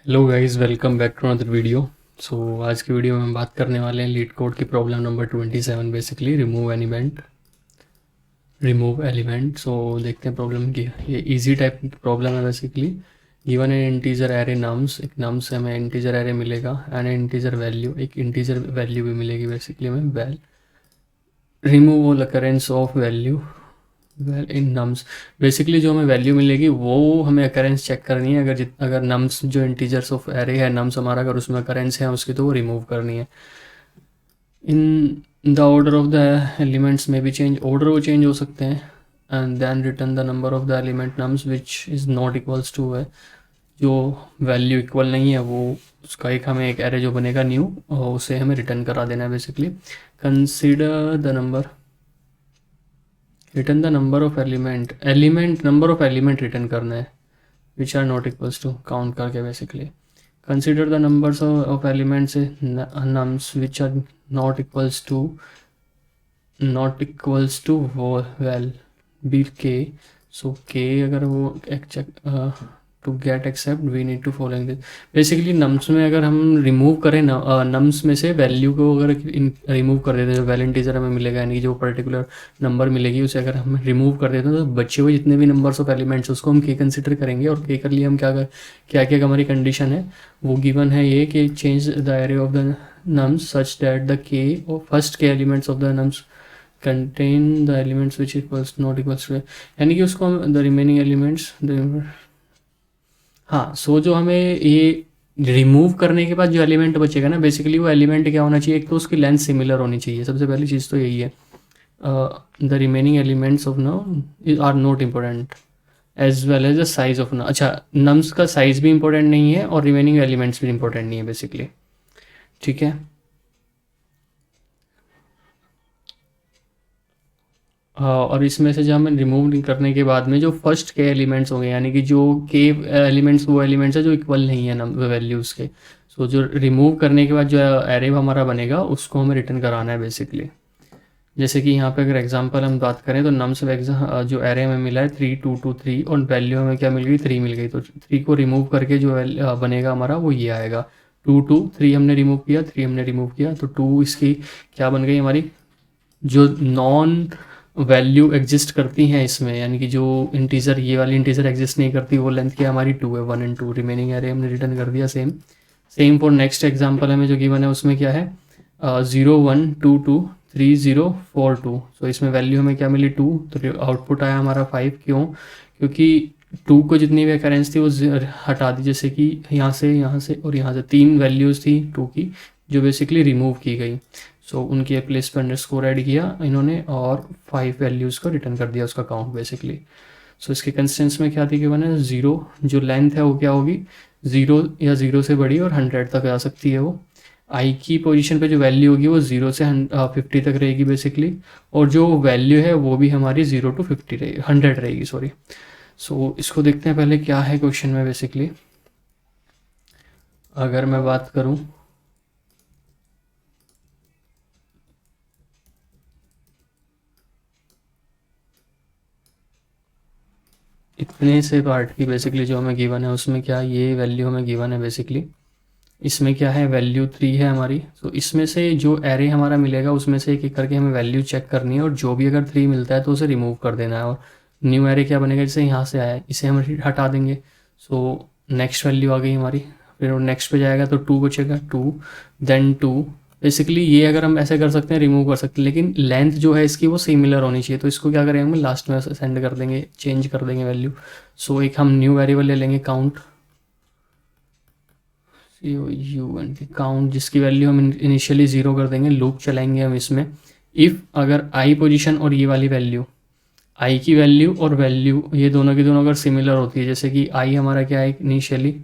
Hello guys, welcome back to another video. आज की video में हम बात करने वाले हैं लीड कोड की problem number 27, basically remove element. देखते हैं प्रॉब्लम की। ये इजी टाइप की प्रॉब्लम है basically. Given an integer array nums, एक नम से हमें इंटीजर एरे मिलेगा एंड इंटीजर वैल्यू, एक इंटीजर वैल्यू भी मिलेगी बेसिकली हमें। Remove all occurrence of value val in nums. Basically जो हमें वैल्यू मिलेगी वो हमें अकरेंस चेक करनी है। अगर नम्स जो इंटीजर्स ऑफ एरे है, नम्स हमारा अगर उसमें अकरेंस है उसकी, तो वो रिमूव करनी है। In the order of the elements में भी चेंज, ऑर्डर वो चेंज हो सकते हैं। And then return the number of the element nums which is not equals to है। जो वैल्यू इक्वल नहीं है वो, उसका एक हमें एक एरे जो बनेगा न्यू, उसे हमें रिटर्न करा देना है basically. Consider the number, return the number of number of element return करना है which are not equals to, count करके basically. Consider the numbers of elements nums which are not equals to वो well be k. So k अगर वो to get except we need to following this. Basically nums में अगर हम remove करें ना, nums में से वैल्यू को अगर रिमूव कर देते हैं, जो वैल इंटीजर हमें मिलेगा, यानी कि जो पर्टिकुलर नंबर मिलेगी उसे अगर हम रिमूव कर देते हैं, तो बचे हुए जितने भी नंबर्स ऑफ एलिमेंट्स उसको हम के कंसिडर करेंगे। और के कर लिए हम क्या क्या हमारी कंडीशन है वो गिवन है ये कि change the array of the nums such that the के और first K elements of the nums contain the elements which equals not equals to, यानी कि उसको हम द रिमेनिंग एलिमेंट्स। हाँ, जो हमें ये रिमूव करने के बाद जो एलिमेंट बचेगा ना, बेसिकली वो एलिमेंट क्या होना चाहिए, एक तो उसकी लेंथ सिमिलर होनी चाहिए, सबसे पहली चीज़ तो यही है। The remaining elements of no are not important as well as the size of no. अच्छा, नम्स का साइज भी इंपॉर्टेंट नहीं है और रिमेनिंग एलिमेंट्स भी इंपॉर्टेंट नहीं है बेसिकली। ठीक है। हाँ, और इसमें से जो हमें रिमूव करने के बाद में जो फर्स्ट के एलिमेंट्स होंगे, यानी कि जो के एलिमेंट्स वो एलिमेंट्स है जो इक्वल नहीं है नम वैल्यूज़ के। जो रिमूव करने के बाद जो एरे हमारा बनेगा उसको हमें रिटर्न कराना है बेसिकली। जैसे कि यहाँ पे अगर एग्जांपल हम बात करें तो नम्स जो एरे हमें मिला है 3 2 2 3, और वैल्यू हमें क्या मिल गई, 3 मिल गई। तो 3 को रिमूव करके जो बनेगा हमारा वो ये आएगा। 2 2 3 हमने रिमूव किया, 3 हमने रिमूव किया, तो 2 इसकी क्या बन गई हमारी। जो नॉन वैल्यू एग्जिस्ट करती हैं इसमें, यानी कि जो इंटीजर, ये वाली इंटीजर एग्जिस्ट नहीं करती, वो लेंथ क्या हमारी 2 है, 1 एंड 2। रिमेनिंग एरे हमने रिटर्न कर दिया same. Same for next example हमें जो गिवन है उसमें क्या है, 0 1 2 2 3 0 4 2। सो इसमें वैल्यू हमें क्या मिली 2, तो आउटपुट आया हमारा 5। क्यों? क्योंकि 2 को जितनी भी अकरेंस थी वो हटा दी, जैसे कि यहाँ से और यहाँ से 3 वैल्यूज़ थी 2 की जो बेसिकली रिमूव की गई। उनकी प्लेस पर अंडरस्कोर ऐड किया इन्होंने और 5 वैल्यूज़ को रिटर्न कर दिया उसका काउंट बेसिकली। इसके कंस्टेंट्स में क्या थी कि मैंने 0 जो लेंथ है वो क्या होगी, 0 या 0 से बड़ी और 100 तक आ सकती है वो। आई की पोजीशन पे जो वैल्यू होगी वो 0 से 50 तक रहेगी बेसिकली। और जो वैल्यू है वो भी हमारी 0 to 50 रहेगी, 100 रहेगी, सॉरी। इसको देखते हैं पहले क्या है क्वेश्चन में बेसिकली। अगर मैं बात करूं, इतने से पार्ट की बेसिकली जो हमें गिवन है उसमें क्या, ये वैल्यू हमें गिवन है बेसिकली। इसमें क्या है, वैल्यू 3 है हमारी। इसमें से जो एरे हमारा मिलेगा उसमें से एक एक करके हमें वैल्यू चेक करनी है, और जो भी अगर 3 मिलता है तो उसे रिमूव कर देना है। और न्यू एरे क्या बनेगा, जैसे यहाँ से आया है इसे हम हटा देंगे। नेक्स्ट वैल्यू आ गई हमारी। फिर नेक्स्ट पे जाएगा तो 2 बचेगा, 2 देन 2। बेसिकली ये अगर हम ऐसे कर सकते हैं, रिमूव कर सकते हैं, लेकिन लेंथ जो है इसकी वो सिमिलर होनी चाहिए। तो इसको क्या करेंगे, हम लास्ट में सेंड कर देंगे, चेंज कर देंगे वैल्यू। एक हम न्यू वेरिएबल ले लेंगे काउंट, काउंट, जिसकी वैल्यू हम इनिशियली 0 कर देंगे। लूप चलाएंगे हम इसमें। इफ़ अगर आई पोजीशन और ये वाली वैल्यू, आई की वैल्यू और वैल्यू ये दोनों की दोनों अगर सिमिलर होती है, जैसे कि आई हमारा क्या है इनिशियली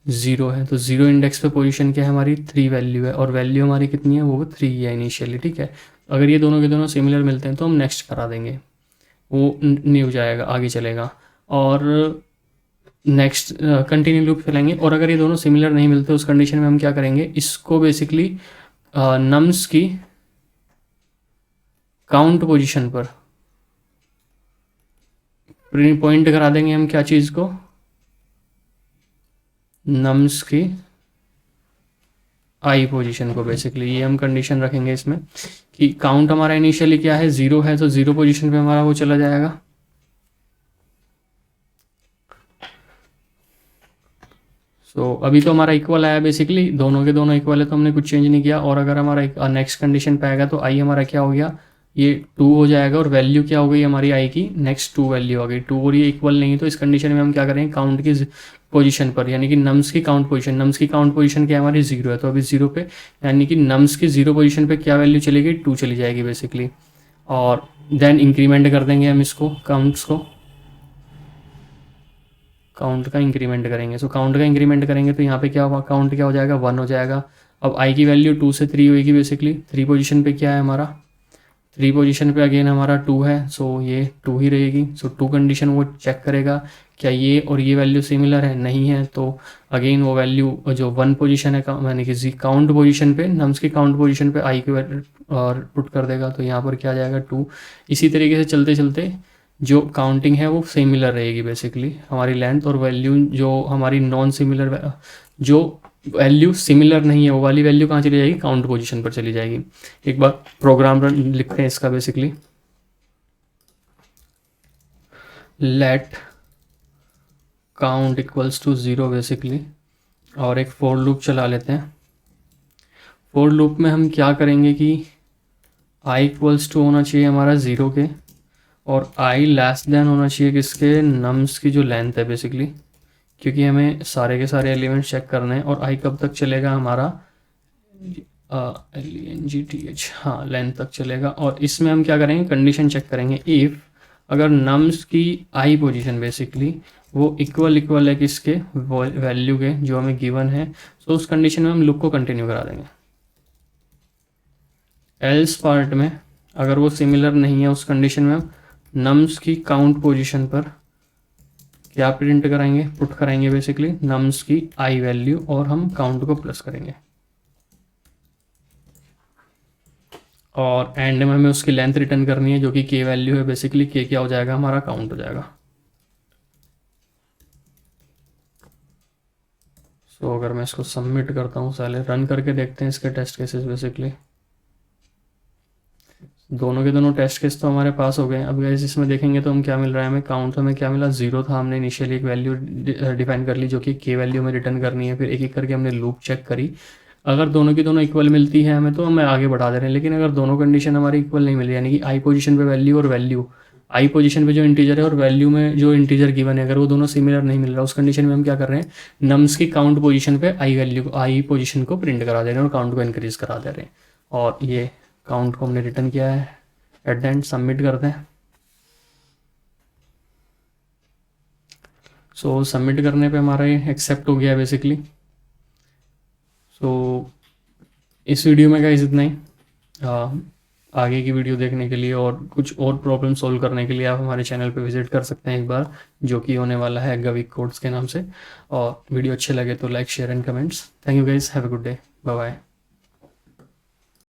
0 है, तो 0 इंडेक्स पे पोजीशन क्या है हमारी 3 वैल्यू है, और वैल्यू हमारी कितनी है, वो 3 है इनिशियली। ठीक है, अगर ये दोनों के दोनों सिमिलर मिलते हैं तो हम नेक्स्ट करा देंगे, वो नहीं हो जाएगा, आगे चलेगा। और नेक्स्ट कंटिन्यू लूप चलाएंगे। और अगर ये दोनों सिमिलर नहीं मिलते उस कंडीशन में हम क्या करेंगे, इसको बेसिकली नम्स की काउंट पोजीशन पर पॉइंट करा देंगे हम, क्या चीज़ को, नम्स की आई पोजीशन को बेसिकली, ये हम कंडीशन रखेंगे इसमें कि काउंट हमारा इनिशियली क्या है 0 है, तो 0 पोजीशन पे हमारा वो चला जाएगा। सो अभी तो हमारा इक्वल आया बेसिकली, दोनों के दोनों इक्वल है तो हमने कुछ चेंज नहीं किया। और अगर हमारा नेक्स्ट कंडीशन पे आएगा तो आई हमारा क्या हो गया, ये 2 हो जाएगा और वैल्यू क्या हो गई हमारी आई की, नेक्स्ट 2 वैल्यू आ गई 2, और ये इक्वल नहीं है तो इस कंडीशन में हम क्या करेंगे, काउंट की पोजीशन पर, यानी कि नम्स की काउंट पोजीशन, नम्स की काउंट पोजीशन क्या है हमारी 0 है, तो अभी 0 पे, यानी कि नम्स की 0 पोजीशन पे क्या वैल्यू चलेगी, 2 चली जाएगी बेसिकली। और देन इंक्रीमेंट कर देंगे हम इसको, काउंट्स को, काउंट का इंक्रीमेंट करेंगे। सो काउंट का इंक्रीमेंट करेंगे तो यहाँ पे क्या होगा, काउंट क्या हो जाएगा 1 हो जाएगा। अब आई की वैल्यू 2 से 3 होगी बेसिकली, 3 पोजीशन पे क्या है हमारा, 3 पोजीशन पे अगेन हमारा 2 है, सो ये 2 ही रहेगी। सो 2 कंडीशन वो चेक करेगा क्या ये और ये वैल्यू सिमिलर है, नहीं है तो अगेन वो वैल्यू जो 1 पोजीशन है यानी कि काउंट पोजीशन पे, नम्स की काउंट पोजीशन पे आई की वैल्यू और पुट कर देगा, तो यहाँ पर क्या आ जाएगा 2। इसी तरीके से चलते चलते जो काउंटिंग है वो सिमिलर रहेगी बेसिकली हमारी लेंथ, और वैल्यू जो हमारी नॉन सिमिलर, जो वैल्यू सिमिलर नहीं है वो वाली वैल्यू कहाँ चली जाएगी, काउंट पोजीशन पर चली जाएगी। एक बार प्रोग्राम लिखते हैं इसका basically, let count equals to 0 basically, और एक फोर लूप चला लेते हैं। फोर लूप में हम क्या करेंगे कि आई इक्वल्स टू होना चाहिए हमारा 0 के, और आई लेस देन होना चाहिए किसके, नम्स की जो लेंथ है बेसिकली, क्योंकि हमें सारे के सारे एलिमेंट्स चेक करने हैं। और आई कब तक चलेगा हमारा, LENGTH, हाँ लेंथ तक चलेगा। और इसमें हम क्या करेंगे, कंडीशन चेक करेंगे, इफ़ अगर नम्स की आई पोजीशन बेसिकली वो इक्वल है किसके, वैल्यू के जो हमें गिवन है, तो उस कंडीशन में हम लूप को कंटिन्यू करा देंगे। एल्स पार्ट में अगर वो सिमिलर नहीं है उस कंडीशन में हम नम्स की काउंट पोजीशन पर क्या प्रिंट कराएंगे, पुट कराएंगे बेसिकली नम्स की आई वैल्यू, और हम काउंट को प्लस करेंगे। और एंड में हमें उसकी लेंथ रिटर्न करनी है जो कि के वैल्यू है बेसिकली, के क्या हो जाएगा हमारा, काउंट हो जाएगा। सो अगर मैं इसको सबमिट करता हूँ, पहले रन करके देखते हैं इसके टेस्ट केसेस बेसिकली। दोनों के दोनों टेस्ट केस तो हमारे पास हो गए। अब गाइस इसमें देखेंगे तो हम क्या मिल रहा है, हमें काउंट हमें क्या मिला, 0 था, हमने इनिशियली एक वैल्यू डिफाइन कर ली जो कि के वैल्यू में रिटर्न करनी है। फिर एक एक करके हमने लूप चेक करी, अगर दोनों की दोनों इक्वल मिलती है हमें तो हमें आगे बढ़ा दे रहे हैं। लेकिन अगर दोनों कंडीशन हमारी इक्वल नहीं मिली, यानी कि आई पोजीशन पे वैल्यू और वैल्यू, आई पोजीशन पे जो इंटीजर है और वैल्यू में जो इंटीजर गिवन है, अगर वो दोनों सिमिलर नहीं मिल रहा, उस कंडीशन में हम क्या कर रहे हैं, नम्स की काउंट पोजीशन पे आई वैल्यू को, आई पोजीशन को प्रिंट करा दे रहे हैं और काउंट को इंक्रीज करा दे रहे हैं। और ये काउंट को हमने रिटर्न किया है, एट द एंड सबमिट करते हैं। सो सबमिट करने पे हमारा ये एक्सेप्ट हो गया बेसिकली। सो इस वीडियो में गाइस इतना ही। आगे की वीडियो देखने के लिए और कुछ और प्रॉब्लम सॉल्व करने के लिए आप हमारे चैनल पे विजिट कर सकते हैं एक बार, जो कि होने वाला है गविक कोड्स के नाम से। और वीडियो अच्छे लगे तो like share and comments. Thank you guys, have a good day, bye bye.